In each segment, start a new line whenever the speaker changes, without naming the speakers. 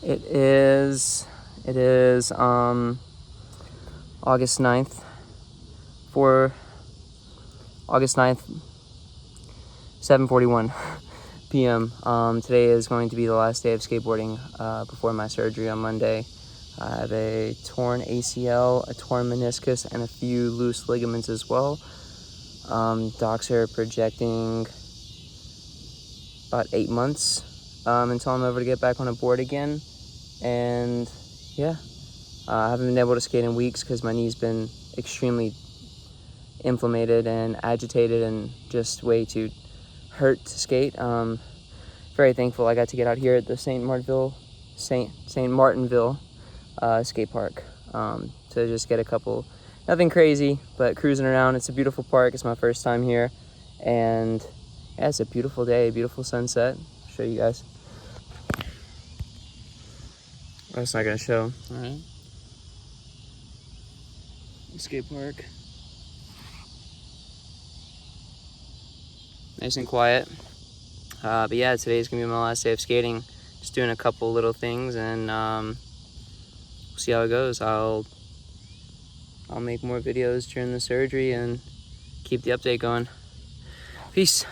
It is August 9th for August 9th, 7:41 p.m. Today is going to be the last day of skateboarding before my surgery on Monday. I have a torn ACL, a torn meniscus, and a few loose ligaments as well. Docs are projecting about 8 months until I'm able to get back on a board again. And yeah, I haven't been able to skate in weeks because my knee's been extremely inflamed and agitated and just way too hurt to skate. Very thankful I got to get out here at the St. Martinville skate park to just get a couple, nothing crazy, but cruising around. It's a beautiful park. It's my first time here, and yeah, it's a beautiful day, beautiful sunset. I'll show you guys. Oh, it's not gonna show. All right. Skate park. Nice and quiet. But yeah, today's gonna be my last day of skating. Just doing a couple little things, and we'll see how it goes. I'll make more videos during the surgery and keep the update going. Peace.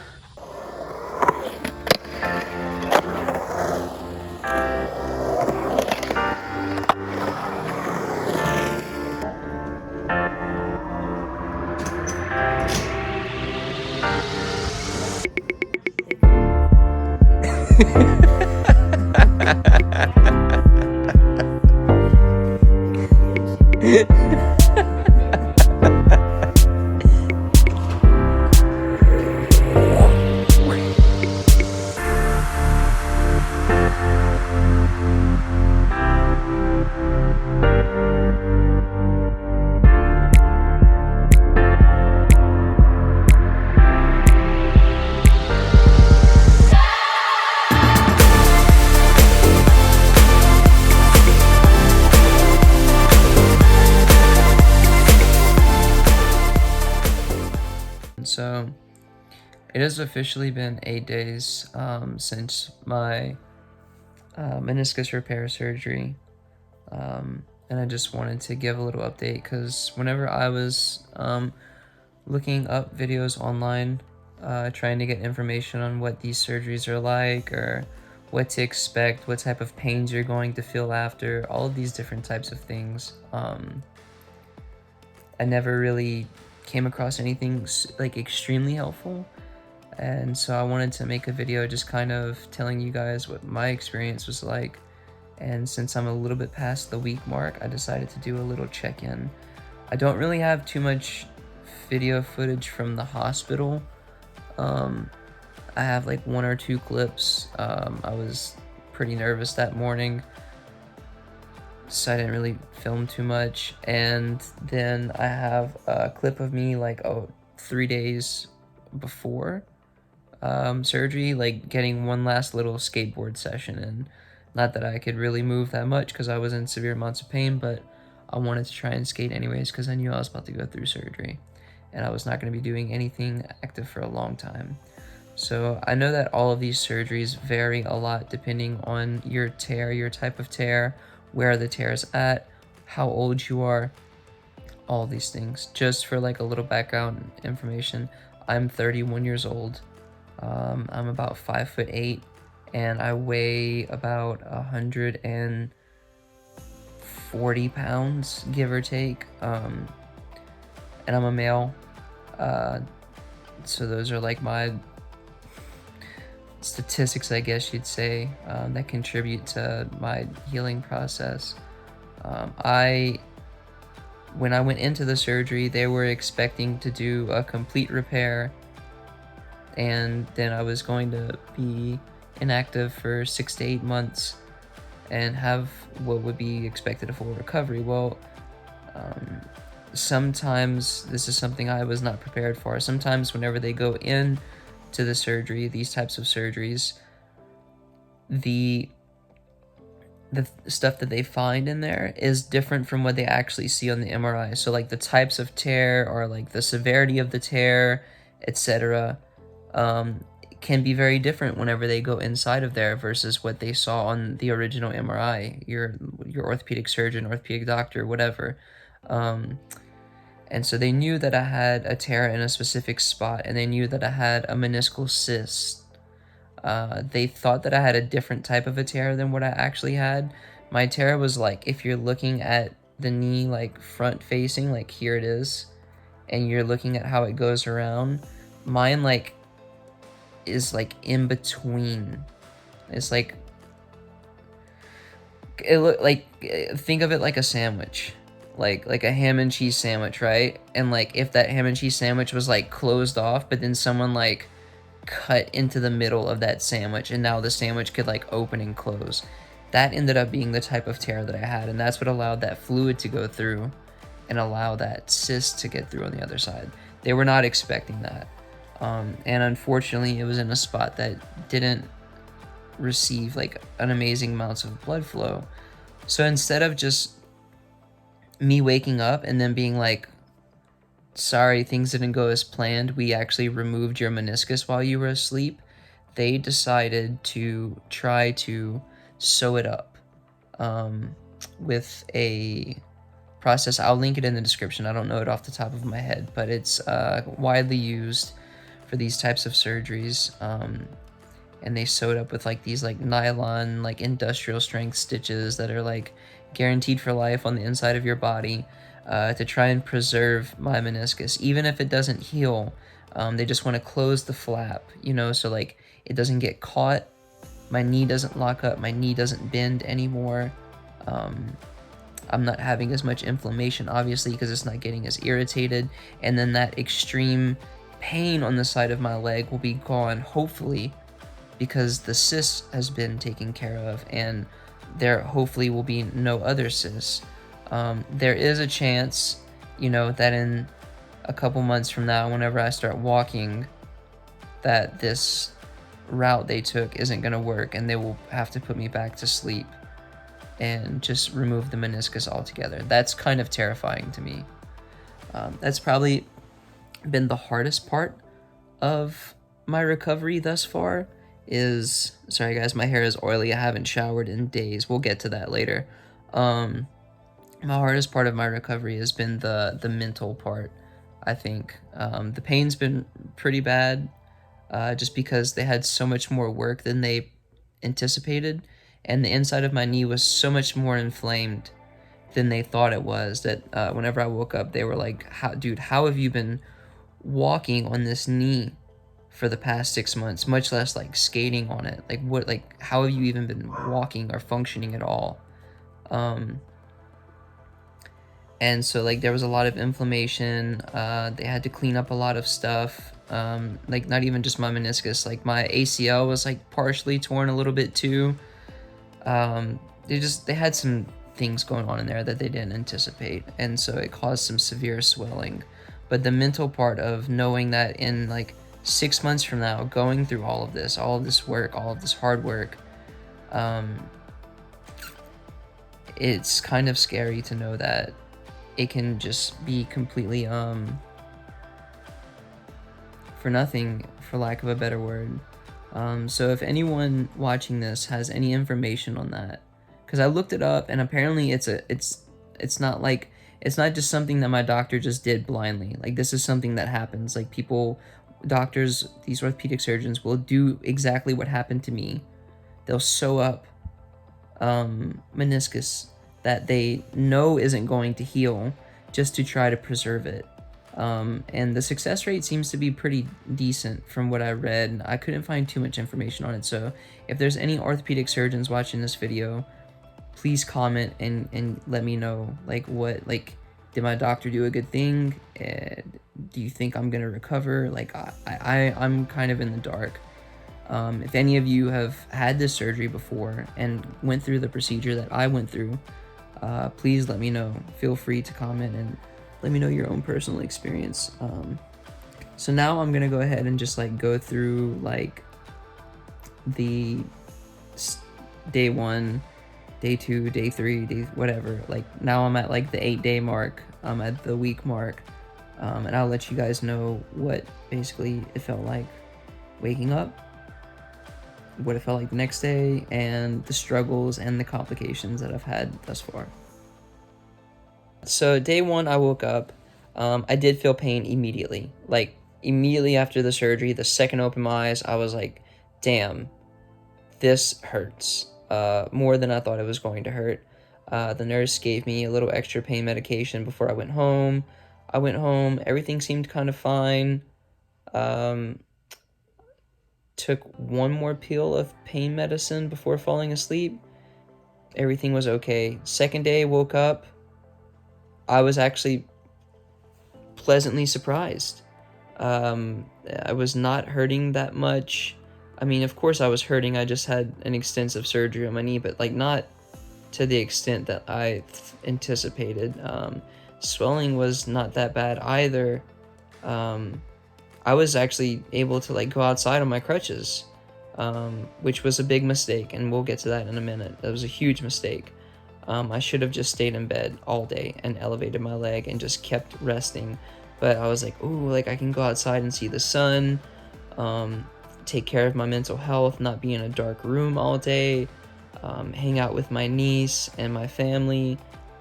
So it has officially been 8 days since my meniscus repair surgery, and I just wanted to give a little update because whenever I was looking up videos online, trying to get information on what these surgeries are like or what to expect, what type of pains you're going to feel after, all of these different types of things, I never really came across anything like extremely helpful, and so I wanted to make a video just kind of telling you guys what my experience was like. And since I'm a little bit past the week mark, I decided to do a little check-in. I don't really have too much video footage from the hospital. I have like 1 or 2 clips. I was pretty nervous that morning, so I didn't really film too much. And then I have a clip of me like 3 days before surgery, like getting one last little skateboard session in. Not that I could really move that much because I was in severe amounts of pain, but I wanted to try and skate anyways because I knew I was about to go through surgery and I was not going to be doing anything active for a long time. So I know that all of these surgeries vary a lot depending on your tear, your type of tear, where the tear is at, how old you are, all these things. Just for like a little background information, I'm 31 years old. I'm about 5'8", and I weigh about 140 pounds, give or take. And I'm a male. So those are like my statistics, I guess you'd say, that contribute to my healing process. When I went into the surgery, they were expecting to do a complete repair, and then I was going to be inactive for 6 to 8 months and have what would be expected a full recovery. Well, sometimes this is something I was not prepared for. Sometimes whenever they go in to the surgery, these types of surgeries, the stuff that they find in there is different from what they actually see on the MRI. So like the types of tear or like the severity of the tear, etc., can be very different whenever they go inside of there versus what they saw on the original MRI, your orthopedic surgeon, orthopedic doctor, whatever. And so they knew that I had a tear in a specific spot, and they knew that I had a meniscal cyst. They thought that I had a different type of a tear than what I actually had. My tear was like, if you're looking at the knee like front facing, like here it is, and you're looking at how it goes around, mine like is like in between. It's like, it look like, think of it like a sandwich, like a ham and cheese sandwich, right? And like if that ham and cheese sandwich was like closed off, but then someone like cut into the middle of that sandwich, and now the sandwich could like open and close. That ended up being the type of tear that I had, and that's what allowed that fluid to go through and allow that cyst to get through on the other side. They were not expecting that. And unfortunately, it was in a spot that didn't receive like an amazing amounts of blood flow. So instead of just me waking up and then being like, sorry, things didn't go as planned, we actually removed your meniscus while you were asleep, they decided to try to sew it up with a process. I'll link it in the description. I don't know it off the top of my head, but it's widely used for these types of surgeries. And they sewed up with like these like nylon, like industrial strength stitches that are like guaranteed for life on the inside of your body, to try and preserve my meniscus. Even if it doesn't heal, they just want to close the flap, you know, so like it doesn't get caught, my knee doesn't lock up, my knee doesn't bend anymore. I'm not having as much inflammation, obviously, because it's not getting as irritated, and then that extreme pain on the side of my leg will be gone, hopefully, because the cyst has been taken care of, and there hopefully will be no other cysts. There is a chance, you know, that in a couple months from now, whenever I start walking, that this route they took isn't going to work, and they will have to put me back to sleep and just remove the meniscus altogether. That's kind of terrifying to me. That's probably been the hardest part of my recovery thus far. Sorry guys, my hair is oily, I haven't showered in days, we'll get to that later. My hardest part of my recovery has been the mental part, I think. The pain's been pretty bad, just because they had so much more work than they anticipated, and the inside of my knee was so much more inflamed than they thought it was, that whenever I woke up, they were like, dude, how have you been walking on this knee for the past 6 months, much less like skating on it? Like how have you even been walking or functioning at all? And so like there was a lot of inflammation. They had to clean up a lot of stuff. Like not even just my meniscus, like my ACL was like partially torn a little bit too. They had some things going on in there that they didn't anticipate, and so it caused some severe swelling. But the mental part of knowing that in like 6 months from now, going through all of this work, all of this hard work, it's kind of scary to know that it can just be completely for nothing, for lack of a better word. So if anyone watching this has any information on that, because I looked it up, and apparently it's not just something that my doctor just did blindly. Like this is something that happens. Like doctors, these orthopedic surgeons will do exactly what happened to me. They'll sew up meniscus that they know isn't going to heal, just to try to preserve it. And the success rate seems to be pretty decent from what I read. I couldn't find too much information on it, so if there's any orthopedic surgeons watching this video, please comment and let me know, did my doctor do a good thing? Do you think I'm gonna recover? Like I'm kind of in the dark. If any of you have had this surgery before and went through the procedure that I went through, please let me know. Feel free to comment and let me know your own personal experience. So now I'm gonna go ahead and just like go through like the day 1, day 2, day 3, day whatever. Like now I'm at like the 8-day mark. I'm at the week mark, and I'll let you guys know what basically it felt like waking up what it felt like the next day, and the struggles and the complications that I've had thus far. So day one, I woke up. I did feel pain immediately. Like, immediately after the surgery, the second I opened my eyes, I was like, damn, this hurts. More than I thought it was going to hurt. The nurse gave me a little extra pain medication before I went home. I went home, everything seemed kind of fine. Took one more pill of pain medicine before falling asleep. Everything was okay. Second day, woke up. I was actually pleasantly surprised. I was not hurting that much. I mean, of course I was hurting. I just had an extensive surgery on my knee, but like not to the extent that I anticipated. Swelling was not that bad either. I was actually able to like go outside on my crutches, which was a big mistake, and we'll get to that in a minute. That was a huge mistake. I should have just stayed in bed all day and elevated my leg and just kept resting. But I was like, ooh, like I can go outside and see the sun, take care of my mental health, not be in a dark room all day, hang out with my niece and my family,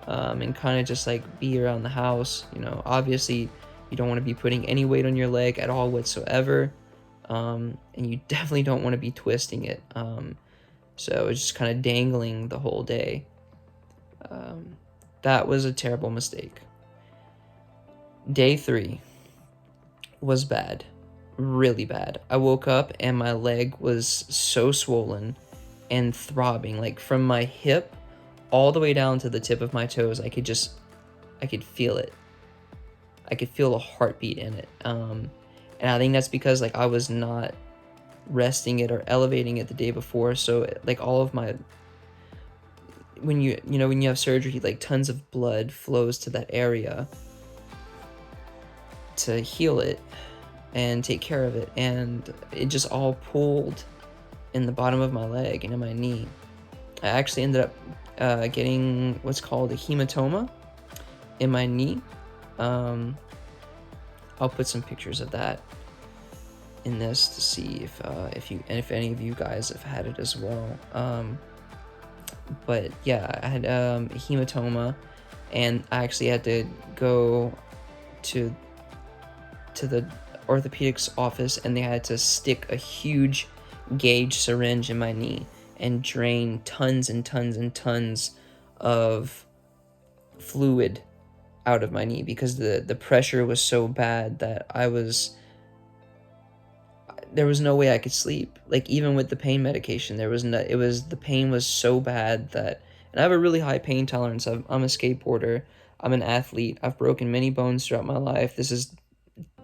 and kind of just like be around the house. You know, obviously you don't want to be putting any weight on your leg at all whatsoever, and you definitely don't want to be twisting it. So it's just kind of dangling the whole day. That was a terrible mistake. Day 3 was bad, really bad. I woke up and my leg was so swollen and throbbing, like from my hip all the way down to the tip of my toes. I could feel it. I could feel a heartbeat in it. And I think that's because like I was not resting it or elevating it the day before. So like all of my, when you have surgery, like tons of blood flows to that area to heal it and take care of it, and it just all pooled in the bottom of my leg and in my knee. I actually ended up getting what's called a hematoma in my knee. I'll put some pictures of that in this to see if any of you guys have had it as well. But yeah, I had a hematoma, and I actually had to go to the orthopedics office, and they had to stick a huge gauge syringe in my knee and drain tons and tons and tons of fluid out of my knee because the pressure was so bad that there was no way I could sleep. Like even with the pain medication, the pain was so bad that, and I have a really high pain tolerance. I'm a skateboarder. I'm an athlete. I've broken many bones throughout my life. This is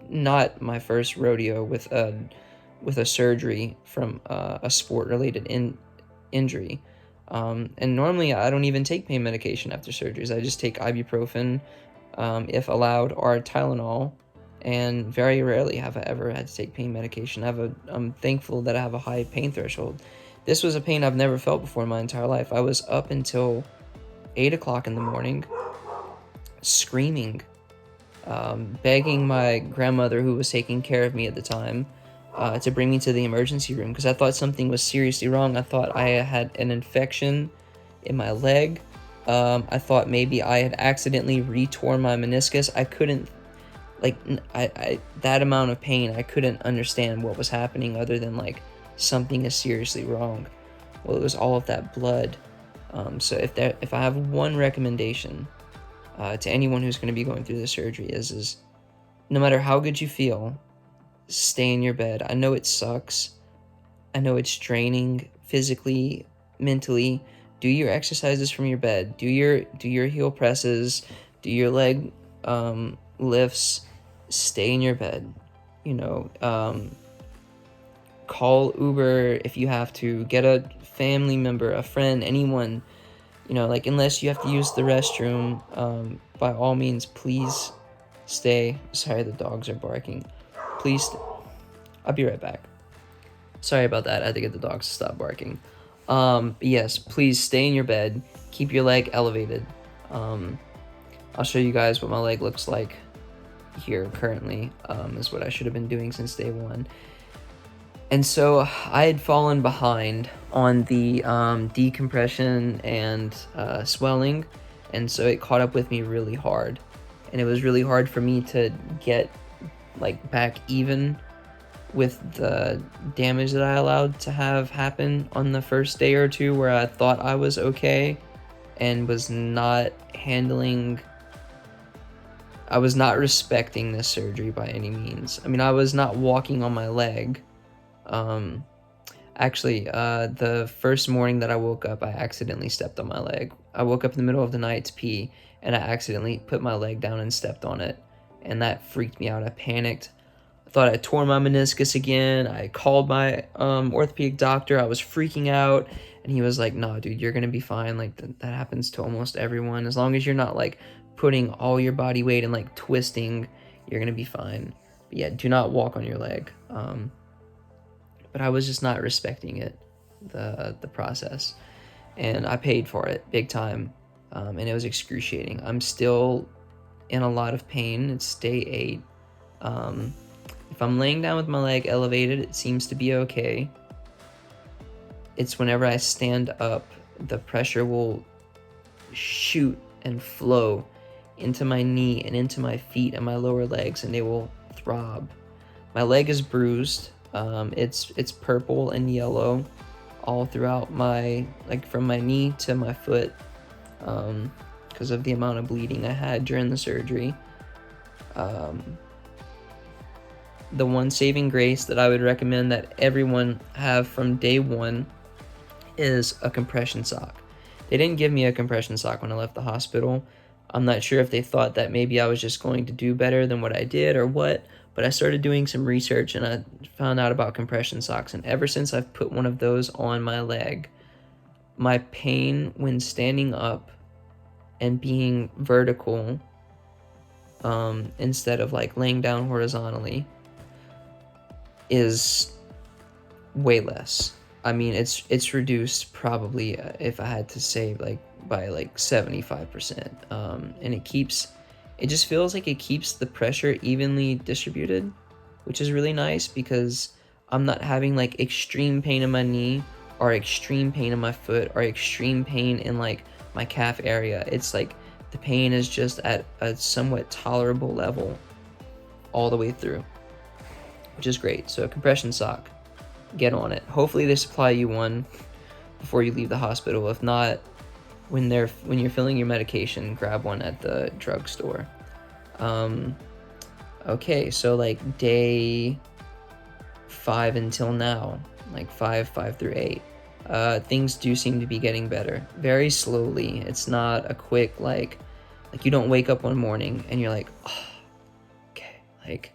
not my first rodeo with a surgery from a sport related injury. And normally I don't even take pain medication after surgeries. I just take ibuprofen, if allowed, or Tylenol, and very rarely have I ever had to take pain medication. I'm thankful that I have a high pain threshold. This was a pain I've never felt before in my entire life. I was up until 8 o'clock in the morning, screaming, begging my grandmother, who was taking care of me at the time, to bring me to the emergency room because I thought something was seriously wrong. I thought I had an infection in my leg. I thought maybe I had accidentally retore my meniscus. I couldn't, like, I that amount of pain, I couldn't understand what was happening other than, like, something is seriously wrong. Well, it was all of that blood. So if I have one recommendation to anyone who's going to be going through the surgery is no matter how good you feel, stay in your bed. I know it sucks. I know it's draining physically, mentally. Do your exercises from your bed. Do your heel presses. Do your leg lifts. Stay in your bed. Call Uber if you have to. Get a family member, a friend, anyone. Like unless you have to use the restroom, by all means, please stay. Sorry, the dogs are barking. Please, I'll be right back. Sorry about that. I had to get the dogs to stop barking. Yes, please stay in your bed. Keep your leg elevated. I'll show you guys what my leg looks like here currently. Is what I should have been doing since day one. And so I had fallen behind on the decompression and swelling, and so it caught up with me really hard. And it was really hard for me to get like back even with the damage that I allowed to have happen on the first day or two, where I thought I was okay and was not handling, I was not respecting this surgery by any means. I mean, I was not walking on my leg. Actually, the first morning that I woke up, I accidentally stepped on my leg. I woke up in the middle of the night to pee, and I accidentally put my leg down and stepped on it. And that freaked me out. I panicked. I thought I tore my meniscus again. I called my orthopedic doctor. I was freaking out. And he was like, no, dude, you're going to be fine. Like, that happens to almost everyone. As long as you're not, like, putting all your body weight and, like, twisting, you're going to be fine. But yeah, do not walk on your leg. But I was just not respecting it, the process, and I paid for it big time, and it was excruciating. I'm still in a lot of pain. It's day 8. If I'm laying down with my leg elevated, it seems to be okay. It's whenever I stand up, the pressure will shoot and flow into my knee and into my feet and my lower legs, and they will throb. My leg is bruised. It's purple and yellow all throughout my, like, from my knee to my foot, because of the amount of bleeding I had during the surgery. The one saving grace that I would recommend that everyone have from day 1 is a compression sock. They didn't give me a compression sock when I left the hospital. I'm not sure if they thought that maybe I was just going to do better than what I did or what, but I started doing some research and I found out about compression socks, and ever since I've put one of those on my leg, my pain when standing up and being vertical, instead of like laying down horizontally, is way less. I mean, it's reduced probably, if I had to say, like by like 75%, and it just feels like it keeps the pressure evenly distributed, which is really nice, because I'm not having like extreme pain in my knee or extreme pain in my foot or extreme pain in like my calf area. It's like the pain is just at a somewhat tolerable level all the way through, which is great. So a compression sock, get on it. Hopefully they supply you one before you leave the hospital. If not, when you're filling your medication, grab one at the drugstore. Okay, so like day 5 until now, like 5 through 8, things do seem to be getting better very slowly. It's not a quick like you don't wake up one morning and you're like, oh, okay, like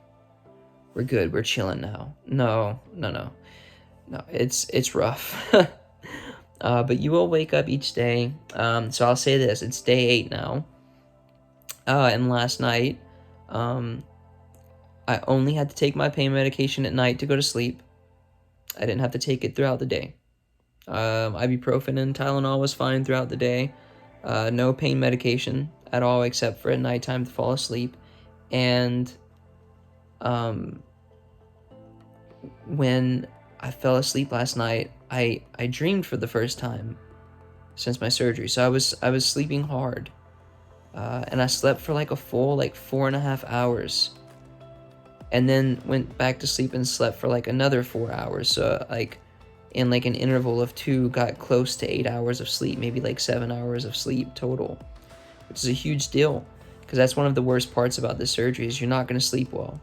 we're good, we're chilling now. No, it's rough. But you will wake up each day. So I'll say this, it's day 8 now. And last night, I only had to take my pain medication at night to go to sleep. I didn't have to take it throughout the day. Ibuprofen and Tylenol was fine throughout the day. No pain medication at all except for at nighttime to fall asleep. And when I fell asleep last night, I dreamed for the first time since my surgery. So I was sleeping hard, and I slept for like a full 4.5 hours, and then went back to sleep and slept for like another 4 hours. So like in like an interval of 2, got close to 8 hours of sleep, maybe like 7 hours of sleep total, which is a huge deal, because that's one of the worst parts about this surgery is you're not going to sleep well.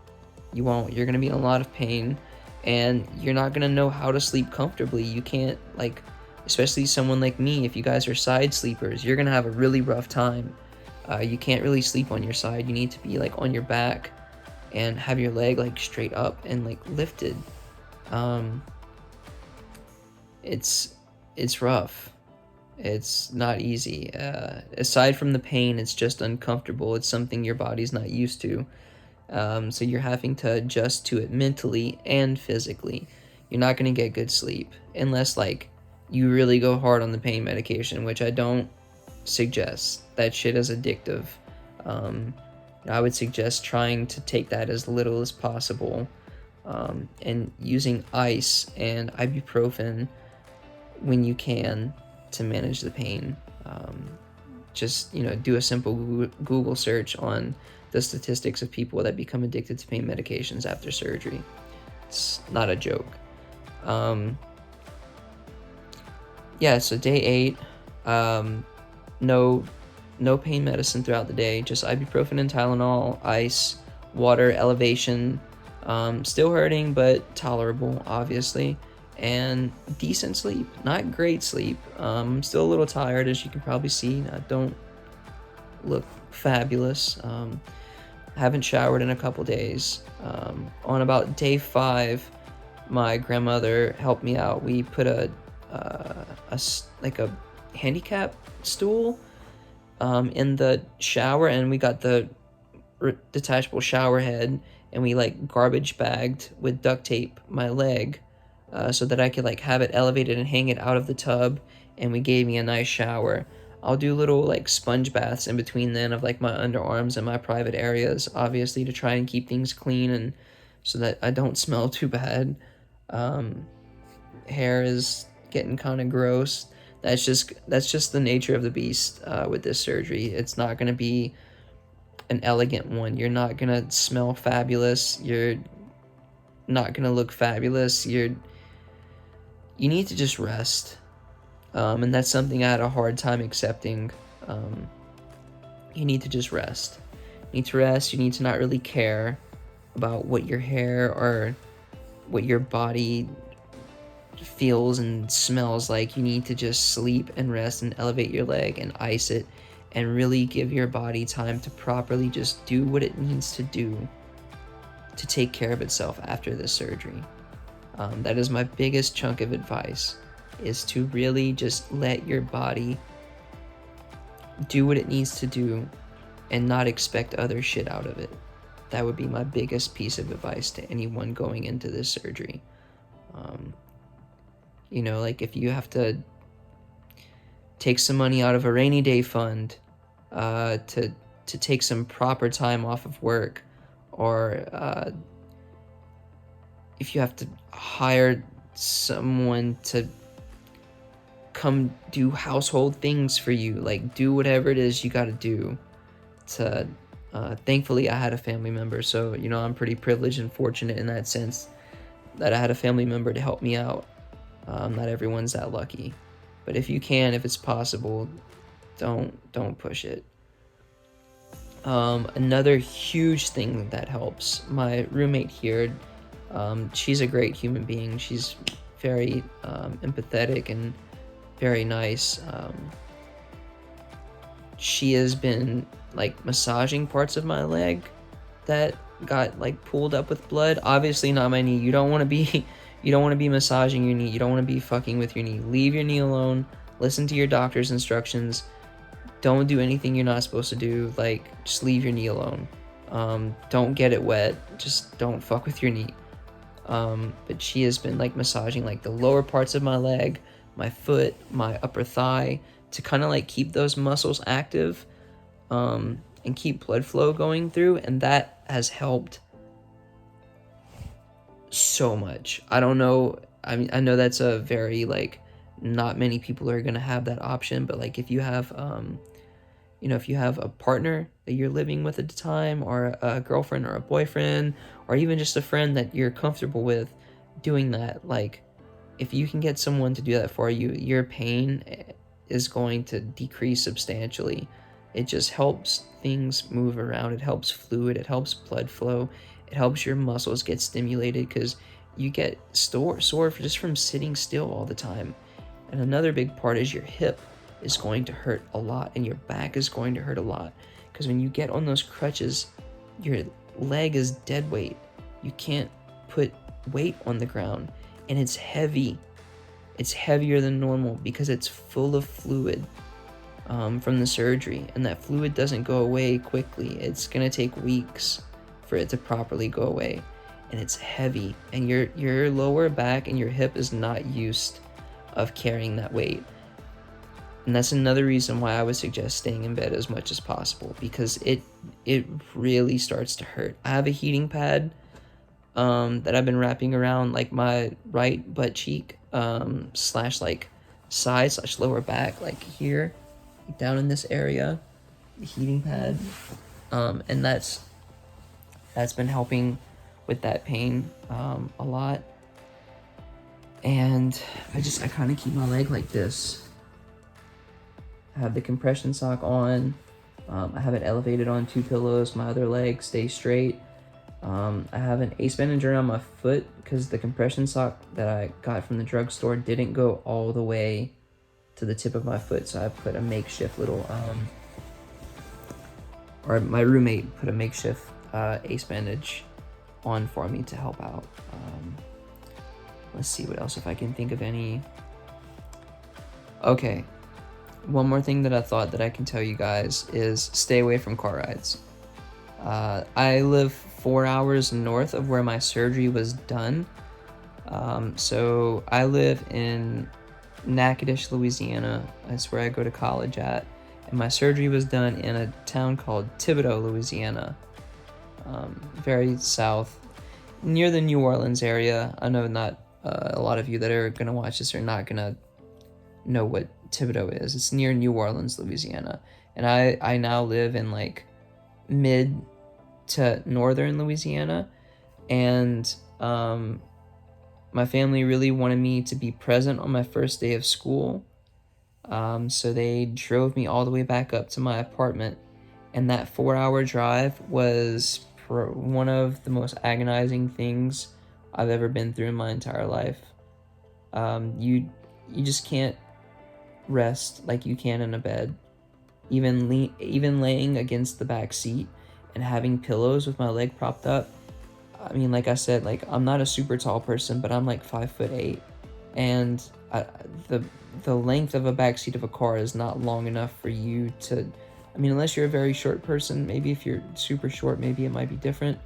You won't. You're going to be in a lot of pain, and you're not going to know how to sleep comfortably. You can't, like, especially someone like me, if you guys are side sleepers, you're going to have a really rough time. You can't really sleep on your side. You need to be like on your back and have your leg like straight up and like lifted. It's rough. It's not easy. Aside from the pain, it's just uncomfortable. It's something your body's not used to. So you're having to adjust to it mentally and physically. You're not going to get good sleep unless like you really go hard on the pain medication, which I don't suggest. That shit is addictive. I would suggest trying to take that as little as possible. and using ice and ibuprofen when you can to manage the pain. Just, do a simple Google search on the statistics of people that become addicted to pain medications after surgery. It's not a joke. Yeah, so day 8, no pain medicine throughout the day, just ibuprofen and Tylenol, ice, water, elevation, still hurting but tolerable, obviously, and decent sleep. Not great sleep. Still a little tired, as you can probably see. I don't look fabulous. Haven't showered in a couple days. On about day 5, my grandmother helped me out. We put a handicap stool in the shower, and we got the detachable shower head, and we garbage bagged with duct tape my leg so that I could have it elevated and hang it out of the tub, and we gave me a nice shower. I'll do little sponge baths in between then of my underarms and my private areas, obviously, to try and keep things clean and so that I don't smell too bad. Hair is getting kind of gross. That's just the nature of the beast with this surgery. It's not going to be an elegant one. You're not going to smell fabulous. You're not going to look fabulous. You need to just rest. And that's something I had a hard time accepting. You need to just rest. You need to rest. You need to not really care about what your hair or what your body feels and smells like. You need to just sleep and rest and elevate your leg and ice it and really give your body time to properly just do what it needs to do to take care of itself after this surgery. That is my biggest chunk of advice, is to really just let your body do what it needs to do and not expect other shit out of it. That would be my biggest piece of advice to anyone going into this surgery. If you have to take some money out of a rainy day fund to take some proper time off of work, or if you have to hire someone to come do household things for you, do whatever it is you got to do to thankfully I had a family member, so I'm pretty privileged and fortunate in that sense that I had a family member to help me out. Not everyone's that lucky, but if you can, if it's possible, don't push it. Another huge thing that helps, my roommate here, she's a great human being. She's very empathetic and very nice. She has been massaging parts of my leg that got pulled up with blood. Obviously not my knee. You don't want to be massaging your knee. You don't want to be fucking with your knee. Leave your knee alone. Listen to your doctor's instructions. Don't do anything you're not supposed to do. Just leave your knee alone. Don't get it wet. Just don't fuck with your knee. But she has been massaging the lower parts of my leg, my foot, my upper thigh, to kind of keep those muscles active, and keep blood flow going through, and that has helped so much. I don't know, I know that's a very not many people are gonna have that option, but if you have if you have a partner that you're living with at the time, or a girlfriend or a boyfriend, or even just a friend that you're comfortable with doing that, if you can get someone to do that for you, your pain is going to decrease substantially. It just helps things move around. It helps fluid. It helps blood flow. It helps your muscles get stimulated, because you get sore just from sitting still all the time. And another big part is your hip is going to hurt a lot, and your back is going to hurt a lot, because when you get on those crutches, your leg is dead weight. You can't put weight on the ground, and it's heavy. It's heavier than normal because it's full of fluid from the surgery, and that fluid doesn't go away quickly. It's gonna take weeks for it to properly go away, and it's heavy, and your lower back and your hip is not used of carrying that weight. And that's another reason why I would suggest staying in bed as much as possible, because it really starts to hurt. I have a heating pad that I've been wrapping around like my right butt cheek slash like side slash lower back, like here, down in this area, the heating pad, and that's been helping with that pain a lot. And I kind of keep my leg like this. I have the compression sock on. I have it elevated on 2 pillows. My other leg stays straight. I have an ace bandage around my foot because the compression sock that I got from the drugstore didn't go all the way to the tip of my foot, so I put a makeshift little, or my roommate put a makeshift ace bandage on for me to help out. Let's see what else, if I can think of any. Okay, one more thing that I thought that I can tell you guys is stay away from car rides. I live 4 hours north of where my surgery was done. So I live in Natchitoches, Louisiana. That's where I go to college at. And my surgery was done in a town called Thibodaux, Louisiana. Very south, near the New Orleans area. I know not a lot of you that are going to watch this are not going to know what Thibodaux is. It's near New Orleans, Louisiana. And I now live in like mid to northern Louisiana, and my family really wanted me to be present on my first day of school, so they drove me all the way back up to my apartment, and that 4-hour drive was one of the most agonizing things I've ever been through in my entire life. You just can't rest like you can in a bed. Even laying against the back seat and having pillows with my leg propped up. I mean, like I said, like I'm not a super tall person, but I'm like 5'8", and the length of a back seat of a car is not long enough for you to. I mean, unless you're a very short person, maybe if you're super short, maybe it might be different.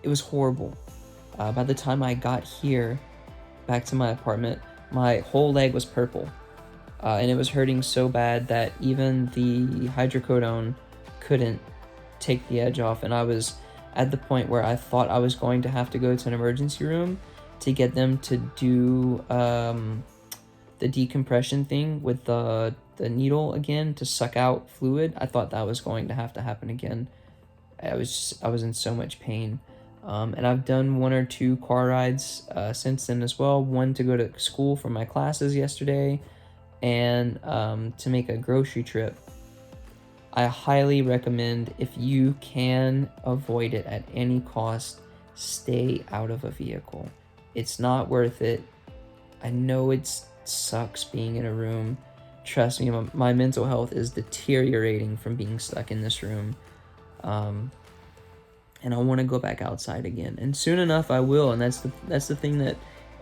It was horrible. By the time I got here, back to my apartment, my whole leg was purple. And it was hurting so bad that even the hydrocodone couldn't take the edge off. And I was at the point where I thought I was going to have to go to an emergency room to get them to do the decompression thing with the needle again to suck out fluid. I thought that was going to have to happen again. I was in so much pain. And I've done 1 or 2 car rides since then as well. One to go to school for my classes yesterday, and to make a grocery trip. I highly recommend, if you can avoid it at any cost, stay out of a vehicle. It's not worth it. I know it sucks being in a room. Trust me, my mental health is deteriorating from being stuck in this room. And I want to go back outside again. And soon enough I will, and that's the thing that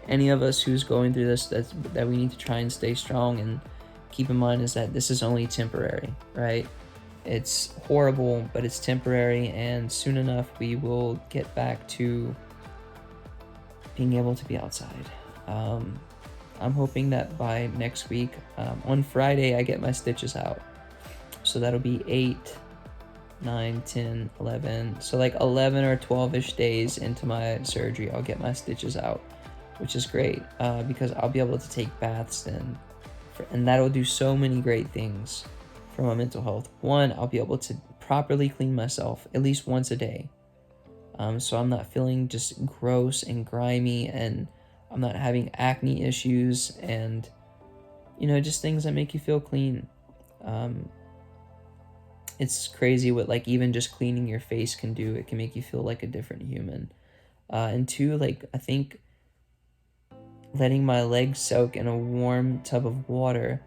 any of us who's going through this, that we need to try and stay strong and keep in mind, is that this is only temporary, right? It's horrible, but it's temporary, and soon enough we will get back to being able to be outside. I'm hoping that by next week, on Friday, I get my stitches out. So that'll be 8, 9, 10, 11. So like 11 or 12-ish days into my surgery, I'll get my stitches out, which is great, because I'll be able to take baths then. And that'll do so many great things for my mental health. One, I'll be able to properly clean myself at least once a day. So I'm not feeling just gross and grimy, and I'm not having acne issues and, just things that make you feel clean. It's crazy what like even just cleaning your face can do. It can make you feel like a different human. And 2, like I think letting my legs soak in a warm tub of water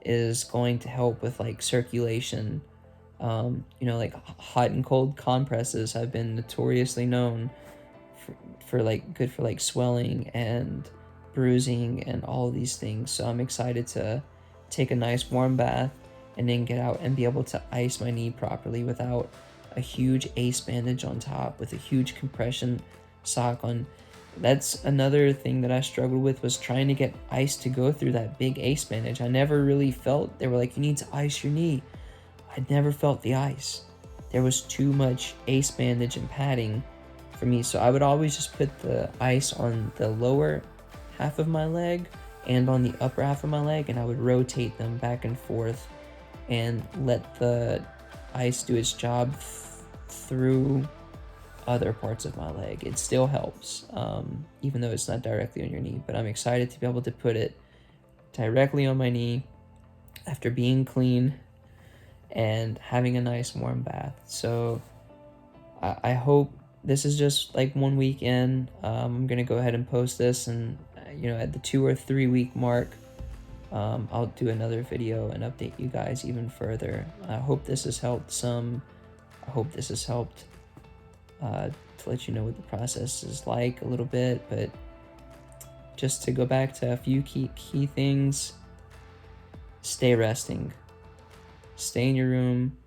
is going to help with like circulation. Like hot and cold compresses have been notoriously known for like good for like swelling and bruising and all of these things. So I'm excited to take a nice warm bath and then get out and be able to ice my knee properly without a huge ace bandage on top, with a huge compression sock on. That's another thing that I struggled with, was trying to get ice to go through that big ace bandage. I never really felt, they were like, you need to ice your knee. I'd never felt the ice. there was too much ace bandage and padding for me. So I would always just put the ice on the lower half of my leg and on the upper half of my leg, and I would rotate them back and forth and let the ice do its job through other parts of my leg. It still helps, even though it's not directly on your knee, but I'm excited to be able to put it directly on my knee after being clean and having a nice warm bath. So I hope this is just like 1 week in. I'm gonna go ahead and post this, and at the 2 or 3 week mark, I'll do another video and update you guys even further. I hope this has helped some. I hope this has helped to let you know what the process is like a little bit. But just to go back to a few key things: stay resting, stay in your room,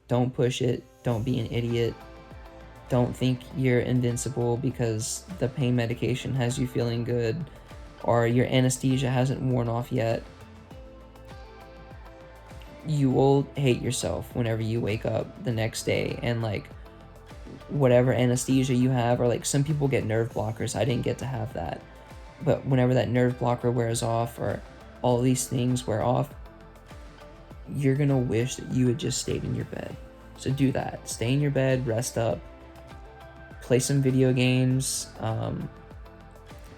don't push it, don't be an idiot, don't think you're invincible because the pain medication has you feeling good or your anesthesia hasn't worn off yet. You will hate yourself whenever you wake up the next day and like whatever anesthesia you have, or like some people get nerve blockers. I didn't get to have that, but whenever that nerve blocker wears off or all these things wear off, you're gonna wish that you had just stayed in your bed. So do that. Stay in your bed, rest up, play some video games,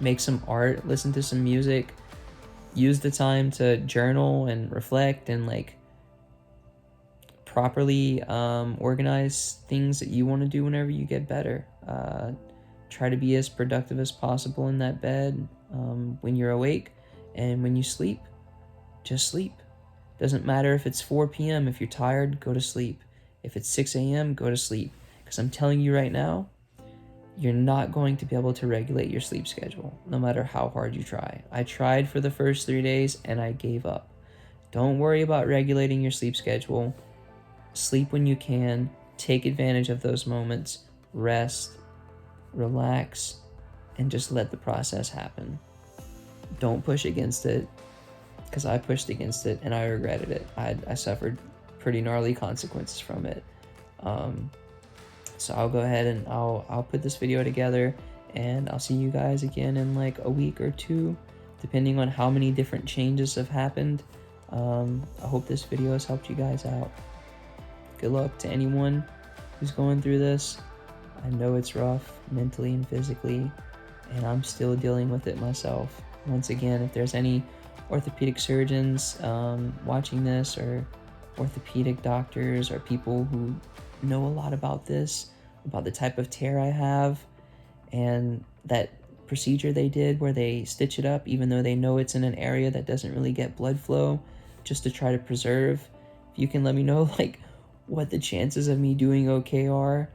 make some art, listen to some music, use the time to journal and reflect and like properly organize things that you want to do whenever you get better. Try to be as productive as possible in that bed when you're awake, and when you sleep, just sleep. Doesn't matter if it's 4 p.m. If you're tired, go to sleep. If it's 6 a.m., go to sleep. Because I'm telling you right now, you're not going to be able to regulate your sleep schedule, no matter how hard you try. I tried for the first 3 days and I gave up. Don't worry about regulating your sleep schedule. Sleep when you can. Take advantage of those moments. Rest, relax, and just let the process happen. Don't push against it, because I pushed against it and I regretted it. I suffered pretty gnarly consequences from it. So I'll go ahead and I'll put this video together, and I'll see you guys again in like a week or two, depending on how many different changes have happened. I hope this video has helped you guys out. Good luck to anyone who's going through this. I know it's rough mentally and physically, and I'm still dealing with it myself. Once again, if there's any orthopedic surgeons watching this, or orthopedic doctors, or people who know a lot about this, about the type of tear I have, and that procedure they did where they stitch it up even though they know it's in an area that doesn't really get blood flow, just to try to preserve. If you can let me know like what the chances of me doing okay are,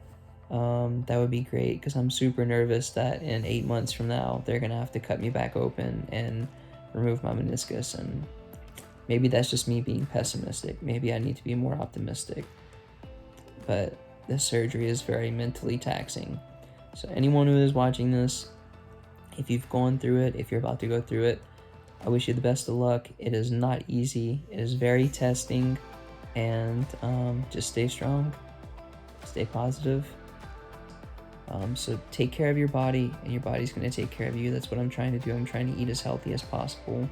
that would be great, because I'm super nervous that in 8 months from now they're gonna have to cut me back open and remove my meniscus. And maybe that's just me being pessimistic. Maybe I need to be more optimistic. But this surgery is very mentally taxing. So anyone who is watching this, if you've gone through it, if you're about to go through it, I wish you the best of luck. It is not easy. It is very testing. And just stay strong. Stay positive. So take care of your body, and your body's going to take care of you. That's what I'm trying to do. I'm trying to eat as healthy as possible.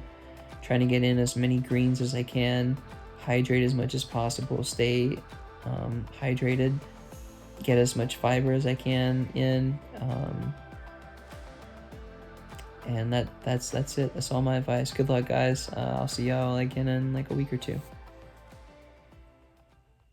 Trying to get in as many greens as I can. Hydrate as much as possible. Stay hydrated. Get as much fiber as I can in. And that's it. That's all my advice. Good luck, guys. I'll see y'all again in like a week or two.